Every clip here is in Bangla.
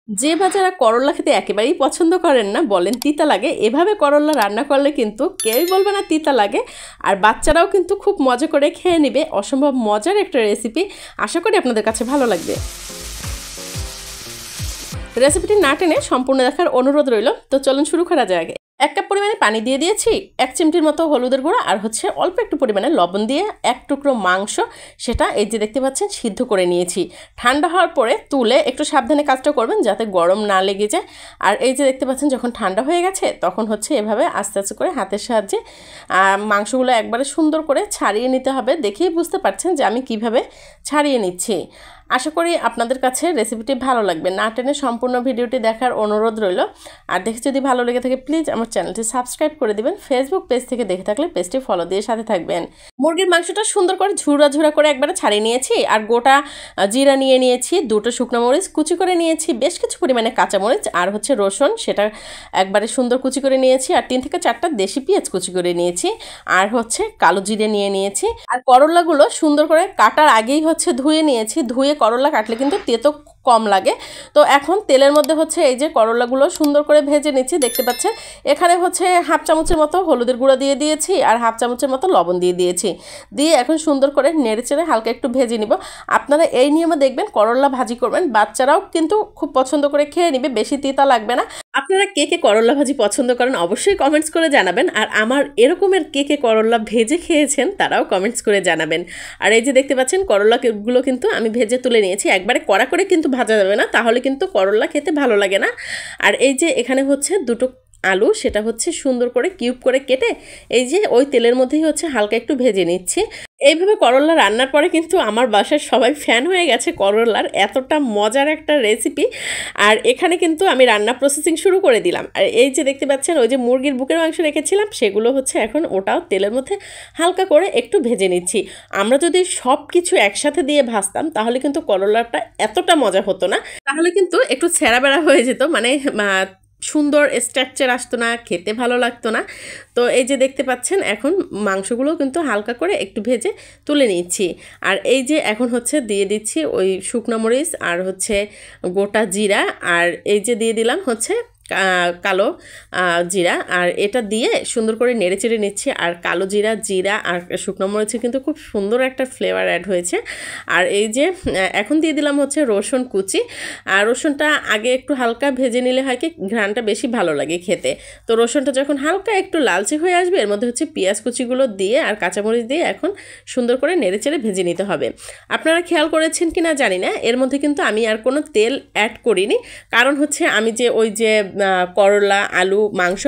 যে বাজারা করল্লা খেতে একেবারেই পছন্দ করেন না, বলেন তিতা লাগে, এভাবে করল্লা রান্না করলে কিন্তু কেউই বলবে না তিতা লাগে। আর বাচ্চারাও কিন্তু খুব মজা করে খেয়ে নেবে। অসম্ভব মজার একটা রেসিপি, আশা করি আপনাদের কাছে ভালো লাগবে। রেসিপিটি না টেনে সম্পূর্ণ দেখার অনুরোধ রইল। তো চলুন শুরু করা যাক। 1 কাপ পরিমাণে পানি দিয়ে দিয়েছি, 1 চিমটির মতো হলুদের গুঁড়া আর হচ্ছে অল্প একটু পরিমাণে লবণ দিয়ে 1 টুকরো মাংস, সেটা এই যে দেখতে পাচ্ছেন সিদ্ধ করে নিয়েছি। ঠান্ডা হওয়ার পরে তুলে একটু সাবধানে কাজটা করবেন যাতে গরম না লেগে যায়। আর এই যে দেখতে পাচ্ছেন যখন ঠান্ডা হয়ে গেছে তখন হচ্ছে এভাবে আস্তে আস্তে করে হাতের সাহায্যে মাংসগুলো একবারে সুন্দর করে ছাড়িয়ে নিতে হবে। দেখেই বুঝতে পারছেন যে আমি কিভাবে ছাড়িয়ে নিচ্ছি। আশা করি আপনাদের কাছে রেসিপিটি ভালো লাগবে। না টেনে সম্পূর্ণ ভিডিওটি দেখার অনুরোধ রইল। আর দেখে যদি ভালো লেগে থাকে প্লিজ আমার চ্যানেলটি সাবস্ক্রাইব করে দিবেন। ফেসবুক পেজ থেকে দেখে থাকলে পেজটি ফলো দিয়ে সাথে থাকবেন। মুরগির মাংসটা সুন্দর করে ঝুরা ঝুরা করে একবারে ছাড়িয়ে নিয়েছি। আর গোটা জিরা নিয়ে নিয়েছি, 2টো শুকনো মরিচ কুচি করে নিয়েছি, বেশ কিছু পরিমাণে কাঁচামরিচ আর হচ্ছে রসুন, সেটা একবারে সুন্দর কুচি করে নিয়েছি। আর 3 থেকে 4টা দেশি পেঁয়াজ কুচি করে নিয়েছি। আর হচ্ছে কালো জিরে নিয়ে নিয়েছি। আর করলাগুলো সুন্দর করে কাটার আগেই হচ্ছে ধুয়ে নিয়েছি। ধুয়ে করলা কাটলে কিন্তু তেতো কম লাগে। তো এখন তেলের মধ্যে হচ্ছে এই যে করলাগুলো সুন্দর করে ভেজে নিচ্ছি। দেখতে পাচ্ছেন এখানে হচ্ছে 1/2 চামচের মতো হলুদের গুঁড়া দিয়ে দিয়েছি আর 1/2 চামচের মতো লবণ দিয়ে দিয়েছি। দিয়ে এখন সুন্দর করে নেড়েচেড়ে হালকা একটু ভেজে নিব। আপনারা এই নিয়মে দেখবেন করলা ভাজি করবেন, বাচ্চারাও কিন্তু খুব পছন্দ করে খেয়ে নেবে, বেশি তিতা লাগবে না। আপনারা কে কে করলা ভাজি পছন্দ করেন অবশ্যই কমেন্টস করে জানাবেন। আর আমার এরকমের কে কে করলা ভেজে খেয়েছেন তারাও কমেন্টস করে জানাবেন। আর এই যে দেখতে পাচ্ছেন করলাগুলো কিন্তু আমি ভেজে তুলে নিয়েছি। একবারে কড়া করে কিন্তু ভাজা যাবে না, তাহলে কিন্তু করলা খেতে ভালো লাগে না। আর এই যে এখানে হচ্ছে 2টো আলু, সেটা হচ্ছে সুন্দর করে কিউব করে কেটে এই যে ওই তেলের মধ্যেই হচ্ছে হালকা একটু ভেজে নিচ্ছি। এইভাবে করলা রান্নার পরে কিন্তু আমার বাসার সবাই ফ্যান হয়ে গেছে করলার, এতটা মজার একটা রেসিপি। আর এখানে কিন্তু আমি রান্না প্রসেসিং শুরু করে দিলাম। আর এই যে দেখতে পাচ্ছেন ওই যে মুরগির বুকের মাংস রেখেছিলাম, সেগুলো হচ্ছে এখন ওটাও তেলের মধ্যে হালকা করে একটু ভেজে নিচ্ছি। আমরা যদি সব কিছু একসাথে দিয়ে ভাজতাম তাহলে কিন্তু করলাটা এতটা মজা হতো না, তাহলে কিন্তু একটু ছেঁড়া বেড়া হয়ে যেত, মানে সুন্দর স্ট্রাকচার আসতো না, খেতে ভালো লাগতো না। তো এই যে দেখতে পাচ্ছেন এখন মাংসগুলো কিন্তু হালকা করে একটু ভেজে তুলে নিচ্ছি। আর এই যে এখন হচ্ছে দিয়ে দিচ্ছি ওই শুকনো মরিচ আর হচ্ছে গোটা জিরা, আর এই যে দিয়ে দিলাম হচ্ছে কালো জিরা। আর এটা দিয়ে সুন্দর করে নেড়ে চেড়ে নিচ্ছি। আর কালো জিরা আর শুকনো মরিচে কিন্তু খুব সুন্দর একটা ফ্লেভার অ্যাড হয়েছে। আর এই যে এখন দিয়ে দিলাম হচ্ছে রসুন কুচি। আর রসুনটা আগে একটু হালকা ভেজে নিলে হয় কি ঘ্রাণটা বেশি ভালো লাগে খেতে। তো রসুনটা যখন হালকা একটু লালচে হয়ে আসবে এর মধ্যে হচ্ছে পেঁয়াজ কুচিগুলো দিয়ে আর কাঁচামরিচ দিয়ে এখন সুন্দর করে নেড়ে চেড়ে ভেজে নিতে হবে। আপনারা খেয়াল করেছেন কি না জানি না, এর মধ্যে কিন্তু আমি আর কোনো তেল অ্যাড করিনি, কারণ হচ্ছে আমি যে ওই যে করলা আলু মাংস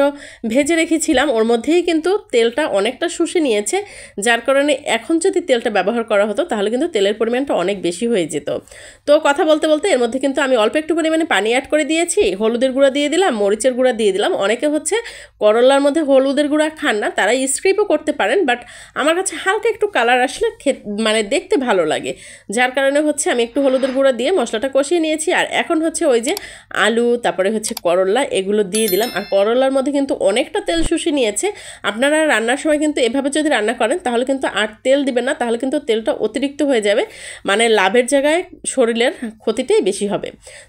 ভেজে রেখেছিলাম ওর মধ্যেই কিন্তু তেলটা অনেকটা শুষে নিয়েছে, যার কারণে এখন যদি তেলটা ব্যবহার করা হতো তাহলে কিন্তু তেলের পরিমাণটা অনেক বেশি হয়ে যেত। তো কথা বলতে বলতে এর মধ্যে কিন্তু আমি অল্প একটু পরিমাণে পানি অ্যাড করে দিয়েছি, হলুদের গুঁড়া দিয়ে দিলাম, মরিচের গুঁড়া দিয়ে দিলাম। অনেকে হচ্ছে করলার মধ্যে হলুদের গুঁড়া খান না, তারা স্কিপও করতে পারেন, বাট আমার কাছে হালকা একটু কালার আসলে মানে দেখতে ভালো লাগে, যার কারণে হচ্ছে আমি একটু হলুদের গুঁড়া দিয়ে মশলাটা কষিয়ে নিয়েছি। আর এখন হচ্ছে ওই যে আলু তারপরে হচ্ছে করলা এগুলো দিয়ে দিলাম। আর করলার মধ্যে কিন্তু অনেকটা তেল শুষে নিয়েছে। আপনারা রান্নার সময় কিন্তু এভাবে যদি রান্না করেন তাহলে কিন্তু আর তেল দিবেন না, তাহলে কিন্তু তেলটা অতিরিক্ত হয়ে যাবে, মানে লাভের জায়গায় শরীরের ক্ষতিটাই বেশি হবে।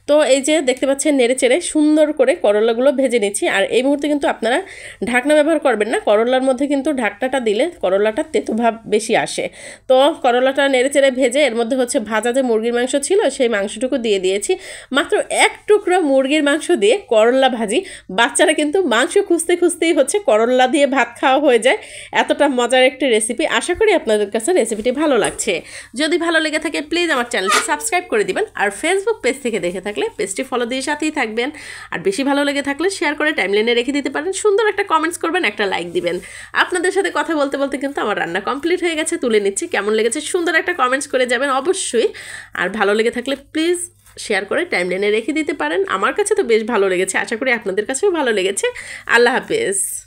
তো এই যে দেখতে পাচ্ছেন নেড়ে চেড়ে সুন্দর করে করলাগুলো ভেজে নিচ্ছি। আর এই মুহূর্তে কিন্তু আপনারা ঢাকনা ব্যবহার করবেন না, করলার মধ্যে কিন্তু ঢাকনাটা দিলে করলাটা তেতো ভাব বেশি আসে। তো করলাটা নেড়ে চেড়ে ভেজে এর মধ্যে হচ্ছে ভাজা যে মুরগির মাংস ছিল সেই মাংসটুকু দিয়ে দিয়েছি। মাত্র 1 টুকরো মুরগির মাংস দিয়ে করলা ভাজি, বাচ্চারা কিন্তু মাংস খুঁজতে খুঁজতেই হচ্ছে করলা দিয়ে ভাত খাওয়া হয়ে যায়। এতটা মজার একটি রেসিপি। আশা করি আপনাদের কাছে রেসিপিটি ভালো লাগছে। যদি ভালো লেগে থাকে প্লিজ আমার চ্যানেলটি সাবস্ক্রাইব করে দিবেন। আর ফেসবুক পেজ থেকে দেখে থাকলে পেজটি ফলো দিয়ে সাথেই থাকবেন। আর বেশি ভালো লেগে থাকলে শেয়ার করে টাইমলাইনে রেখে দিতে পারেন, সুন্দর একটা কমেন্টস করবেন, একটা লাইক দিবেন। আপনাদের সাথে কথা বলতে বলতে কিন্তু আমার রান্না কমপ্লিট হয়ে গেছে, তুলে নিচ্ছি। কেমন লেগেছে সুন্দর একটা কমেন্টস করে যাবেন অবশ্যই। আর ভালো লেগে থাকলে প্লিজ শেয়ার করে টাইমলাইনে রেখে দিতে পারেন। আমার কাছে তো বেশ ভালো লেগেছে, আশা করি আপনাদের কাছেও ভালো লেগেছে। আল্লাহ হাফেজ।